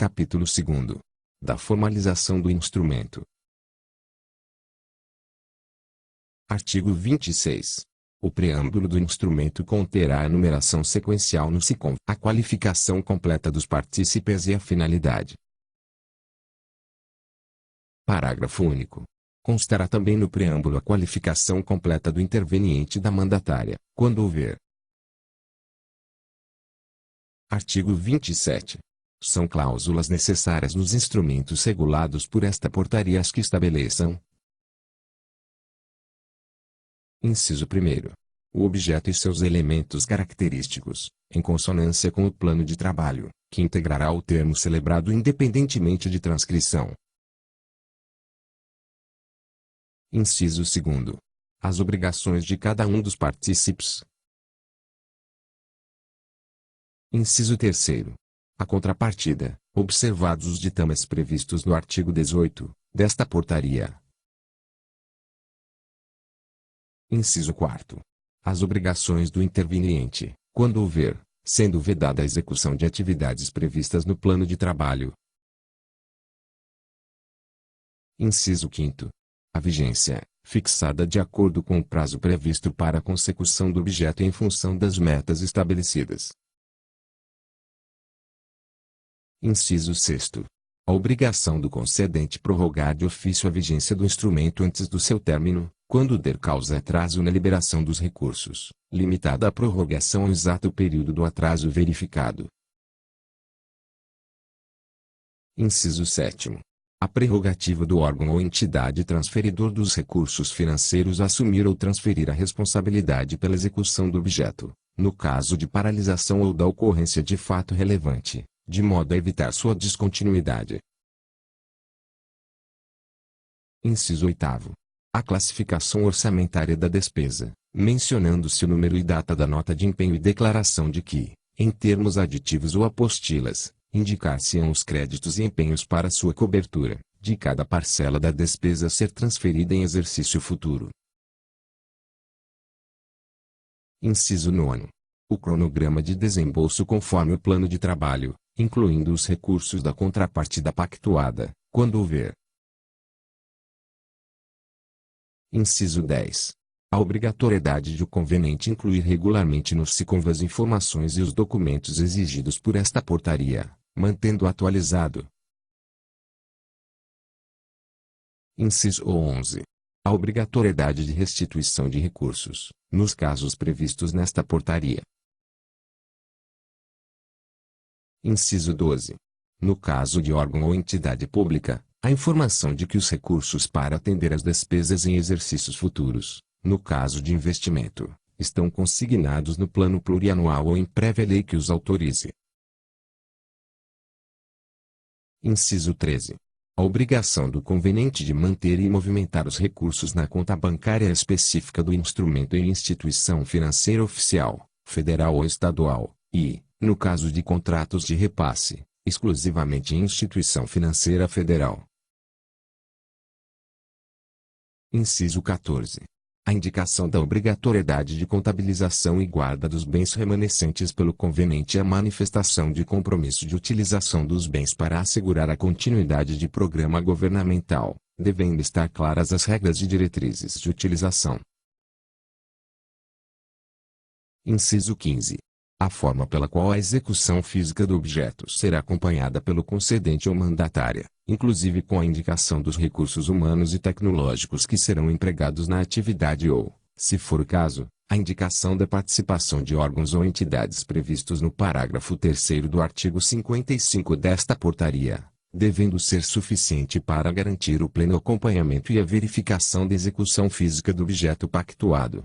Capítulo 2. Da formalização do instrumento. Artigo 26. O preâmbulo do instrumento conterá a numeração sequencial no SICOM, a qualificação completa dos partícipes e a finalidade. Parágrafo único. Constará também no preâmbulo a qualificação completa do interveniente e da mandatária, quando houver. Artigo 27. São cláusulas necessárias nos instrumentos regulados por esta portaria as que estabeleçam: Inciso 1. O objeto e seus elementos característicos, em consonância com o plano de trabalho, que integrará o termo celebrado independentemente de transcrição. Inciso 2. As obrigações de cada um dos partícipes. Inciso 3. A contrapartida, observados os ditames previstos no artigo 18 desta portaria. Inciso 4. As obrigações do interveniente, quando houver, sendo vedada a execução de atividades previstas no plano de trabalho. Inciso 5. A vigência, fixada de acordo com o prazo previsto para a consecução do objeto em função das metas estabelecidas. Inciso 6. A obrigação do concedente prorrogar de ofício a vigência do instrumento antes do seu término, quando der causa atraso na liberação dos recursos, limitada a prorrogação ao exato período do atraso verificado. Inciso 7. A prerrogativa do órgão ou entidade transferidor dos recursos financeiros a assumir ou transferir a responsabilidade pela execução do objeto, no caso de paralisação ou da ocorrência de fato relevante, de modo a evitar sua descontinuidade. Inciso 8. A classificação orçamentária da despesa, mencionando-se o número e data da nota de empenho e declaração de que, em termos aditivos ou apostilas, indicar-se-ão os créditos e empenhos para sua cobertura, de cada parcela da despesa a ser transferida em exercício futuro. Inciso 9. O cronograma de desembolso conforme o plano de trabalho, incluindo os recursos da contrapartida pactuada, quando houver. Inciso 10. A obrigatoriedade de o conveniente incluir regularmente no SICOM as informações e os documentos exigidos por esta portaria, mantendo atualizado. Inciso 11. A obrigatoriedade de restituição de recursos, nos casos previstos nesta portaria. Inciso 12. No caso de órgão ou entidade pública, a informação de que os recursos para atender às despesas em exercícios futuros, no caso de investimento, estão consignados no plano plurianual ou em prévia lei que os autorize. Inciso 13. A obrigação do conveniente de manter e movimentar os recursos na conta bancária específica do instrumento em instituição financeira oficial, federal ou estadual, e, no caso de contratos de repasse, exclusivamente em instituição financeira federal. Inciso 14. A indicação da obrigatoriedade de contabilização e guarda dos bens remanescentes pelo conveniente e a manifestação de compromisso de utilização dos bens para assegurar a continuidade de programa governamental, devendo estar claras as regras e diretrizes de utilização. Inciso 15. A forma pela qual a execução física do objeto será acompanhada pelo concedente ou mandatária, inclusive com a indicação dos recursos humanos e tecnológicos que serão empregados na atividade ou, se for o caso, a indicação da participação de órgãos ou entidades previstos no parágrafo 3º do artigo 55 desta portaria, devendo ser suficiente para garantir o pleno acompanhamento e a verificação da execução física do objeto pactuado.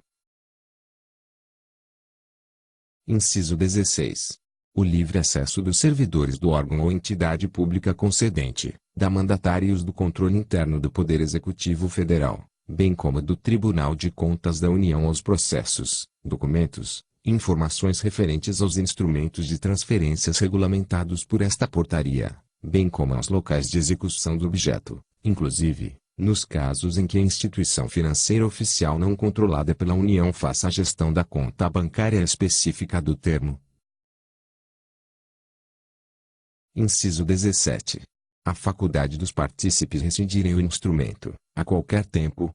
Inciso 16. O livre acesso dos servidores do órgão ou entidade pública concedente, da mandatária e os do controle interno do Poder Executivo Federal, bem como do Tribunal de Contas da União aos processos, documentos, e informações referentes aos instrumentos de transferências regulamentados por esta portaria, bem como aos locais de execução do objeto, inclusive, nos casos em que a instituição financeira oficial não controlada pela União faça a gestão da conta bancária específica do termo. Inciso 17. A faculdade dos partícipes rescindirem o instrumento, a qualquer tempo.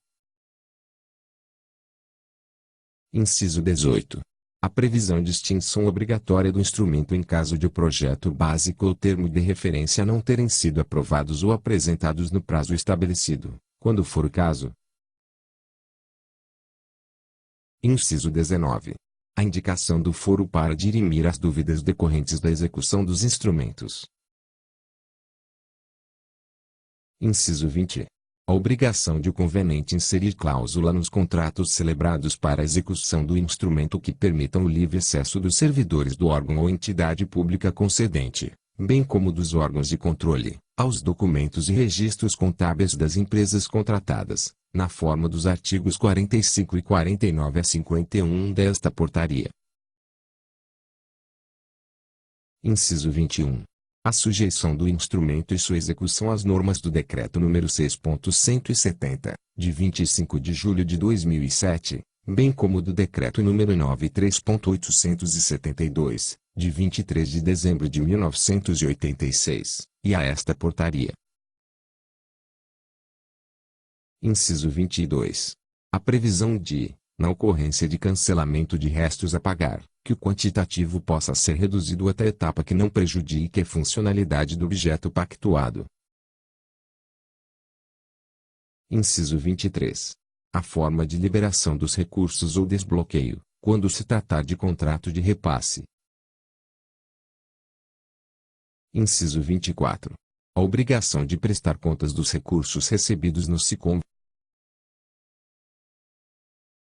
Inciso 18. A previsão de extinção obrigatória do instrumento em caso de o projeto básico ou termo de referência não terem sido aprovados ou apresentados no prazo estabelecido, quando for o caso. Inciso 19. A indicação do foro para dirimir as dúvidas decorrentes da execução dos instrumentos. Inciso 20. A obrigação de o convenente inserir cláusula nos contratos celebrados para a execução do instrumento que permitam o livre acesso dos servidores do órgão ou entidade pública concedente, bem como dos órgãos de controle, aos documentos e registros contábeis das empresas contratadas, na forma dos artigos 45 e 49 a 51 desta portaria. Inciso 21. A sujeição do instrumento e sua execução às normas do Decreto nº 6.170, de 25 de julho de 2007, bem como do Decreto nº 93.872, de 23 de dezembro de 1986, e a esta portaria. Inciso 22. A previsão de, na ocorrência de cancelamento de restos a pagar, que o quantitativo possa ser reduzido até a etapa que não prejudique a funcionalidade do objeto pactuado. Inciso 23. A forma de liberação dos recursos ou desbloqueio, quando se tratar de contrato de repasse. Inciso 24. A obrigação de prestar contas dos recursos recebidos no SICOM.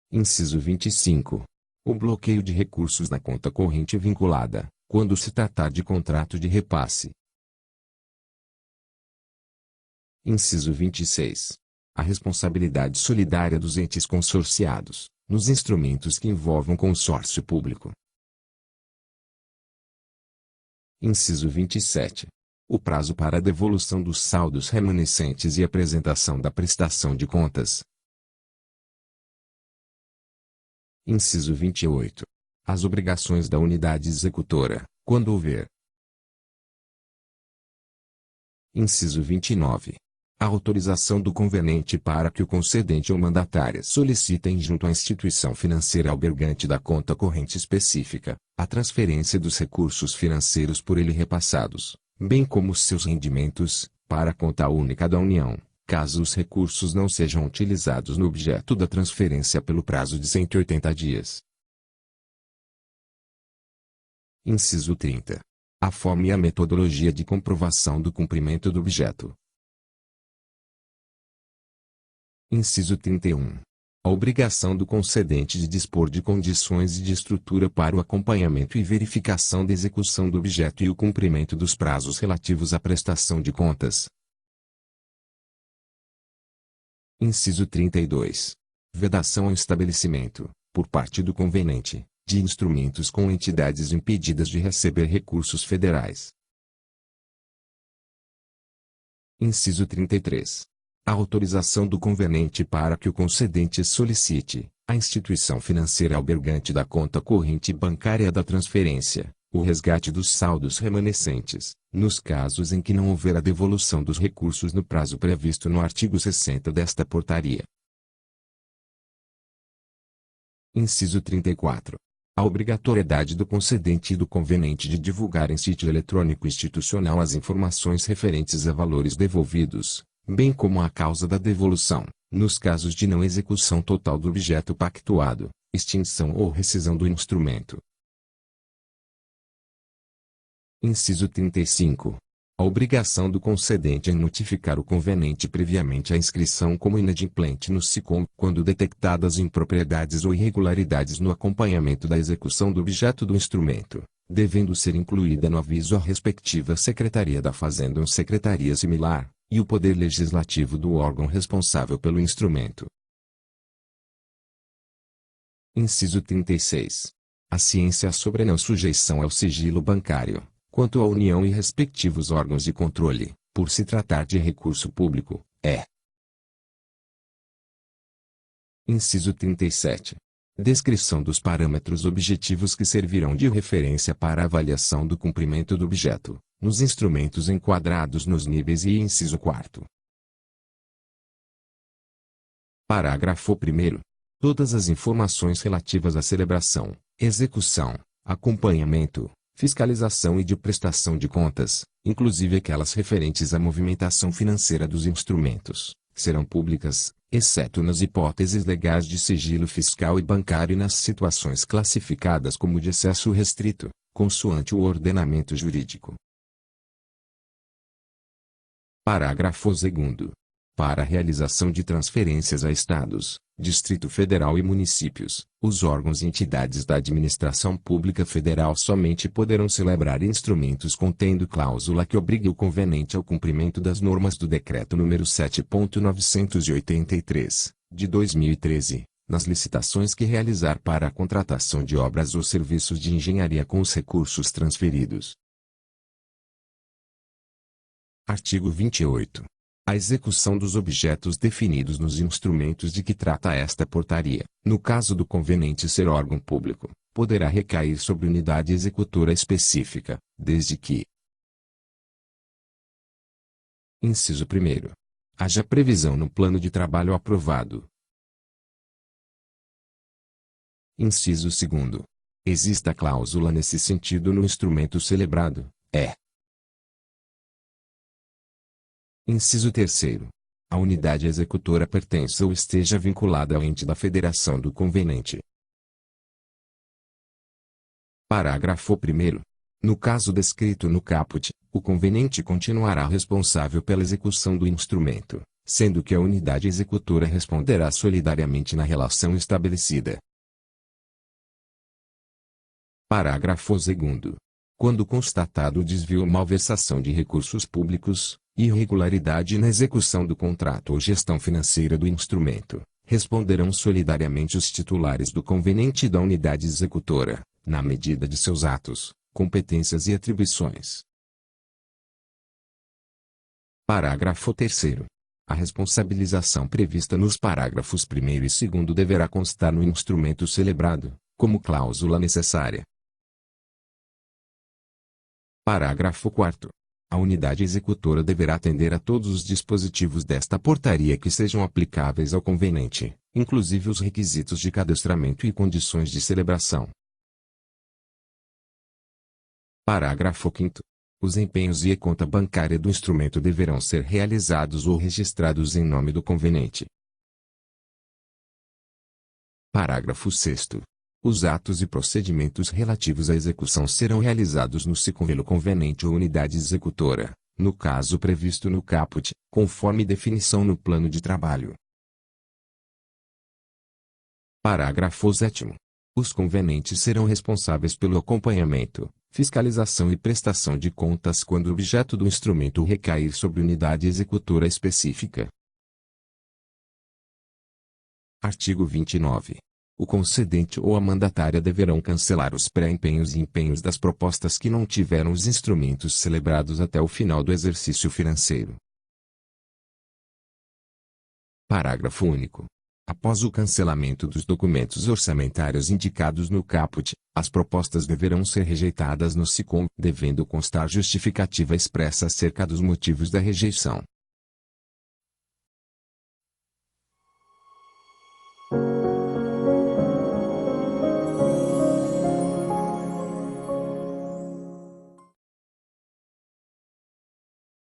Inciso 25. O bloqueio de recursos na conta corrente vinculada, quando se tratar de contrato de repasse. Inciso 26. A responsabilidade solidária dos entes consorciados, nos instrumentos que envolvam consórcio público. Inciso 27. O prazo para a devolução dos saldos remanescentes e apresentação da prestação de contas. Inciso 28. As obrigações da unidade executora, quando houver. Inciso 29. A autorização do convenente para que o concedente ou mandatária solicitem junto à instituição financeira albergante da conta corrente específica, a transferência dos recursos financeiros por ele repassados, bem como seus rendimentos, para a conta única da União, caso os recursos não sejam utilizados no objeto da transferência pelo prazo de 180 dias. Inciso 30. A forma e a metodologia de comprovação do cumprimento do objeto. Inciso 31. A obrigação do concedente de dispor de condições e de estrutura para o acompanhamento e verificação da execução do objeto e o cumprimento dos prazos relativos à prestação de contas. Inciso 32. Vedação ao estabelecimento, por parte do convenente, de instrumentos com entidades impedidas de receber recursos federais. Inciso 33. A autorização do convenente para que o concedente solicite, à instituição financeira albergante da conta corrente bancária da transferência, o resgate dos saldos remanescentes, nos casos em que não houver a devolução dos recursos no prazo previsto no artigo 60 desta portaria. Inciso 34. A obrigatoriedade do concedente e do convenente de divulgar em sítio eletrônico institucional as informações referentes a valores devolvidos, bem como a causa da devolução, nos casos de não execução total do objeto pactuado, extinção ou rescisão do instrumento. Inciso 35. A obrigação do concedente em notificar o convenente previamente a inscrição como inadimplente no SICOM quando detectadas impropriedades ou irregularidades no acompanhamento da execução do objeto do instrumento, devendo ser incluída no aviso a respectiva Secretaria da Fazenda ou secretaria similar, e o Poder Legislativo do órgão responsável pelo instrumento. Inciso 36. A ciência sobre a não sujeição ao sigilo bancário, quanto à União e respectivos órgãos de controle, por se tratar de recurso público, é. Inciso 37. Descrição dos parâmetros objetivos que servirão de referência para a avaliação do cumprimento do objeto, nos instrumentos enquadrados nos níveis e inciso 4º. Parágrafo 1º. Todas as informações relativas à celebração, execução, acompanhamento, fiscalização e de prestação de contas, inclusive aquelas referentes à movimentação financeira dos instrumentos, serão públicas, exceto nas hipóteses legais de sigilo fiscal e bancário e nas situações classificadas como de acesso restrito, consoante o ordenamento jurídico. Parágrafo 2º. Para a realização de transferências a Estados, Distrito Federal e municípios, os órgãos e entidades da administração pública federal somente poderão celebrar instrumentos contendo cláusula que obrigue o conveniente ao cumprimento das normas do Decreto nº 7.983, de 2013, nas licitações que realizar para a contratação de obras ou serviços de engenharia com os recursos transferidos. Artigo 28. A execução dos objetos definidos nos instrumentos de que trata esta portaria, no caso do conveniente ser órgão público, poderá recair sobre unidade executora específica, desde que: inciso 1º. Haja previsão no plano de trabalho aprovado. Inciso 2º. Exista cláusula nesse sentido no instrumento celebrado, Inciso 3º. A unidade executora pertença ou esteja vinculada ao ente da federação do conveniente. Parágrafo 1º. No caso descrito no caput, o conveniente continuará responsável pela execução do instrumento, sendo que a unidade executora responderá solidariamente na relação estabelecida. Parágrafo 2º. Quando constatado o desvio ou malversação de recursos públicos, irregularidade na execução do contrato ou gestão financeira do instrumento, responderão solidariamente os titulares do conveniente e da unidade executora, na medida de seus atos, competências e atribuições. Parágrafo 3º. A responsabilização prevista nos parágrafos 1º e 2º deverá constar no instrumento celebrado, como cláusula necessária. Parágrafo 4º. A unidade executora deverá atender a todos os dispositivos desta portaria que sejam aplicáveis ao conveniente, inclusive os requisitos de cadastramento e condições de celebração. Parágrafo 5º. Os empenhos e a conta bancária do instrumento deverão ser realizados ou registrados em nome do conveniente. Parágrafo 6º. Os atos e procedimentos relativos à execução serão realizados no SICOM pelo conveniente ou unidade executora, no caso previsto no caput, conforme definição no plano de trabalho. Parágrafo 7º. Os convenientes serão responsáveis pelo acompanhamento, fiscalização e prestação de contas quando o objeto do instrumento recair sobre unidade executora específica. Artigo 29. O concedente ou a mandatária deverão cancelar os pré-empenhos e empenhos das propostas que não tiveram os instrumentos celebrados até o final do exercício financeiro. Parágrafo único. Após o cancelamento dos documentos orçamentários indicados no caput, as propostas deverão ser rejeitadas no SICOM, devendo constar justificativa expressa acerca dos motivos da rejeição.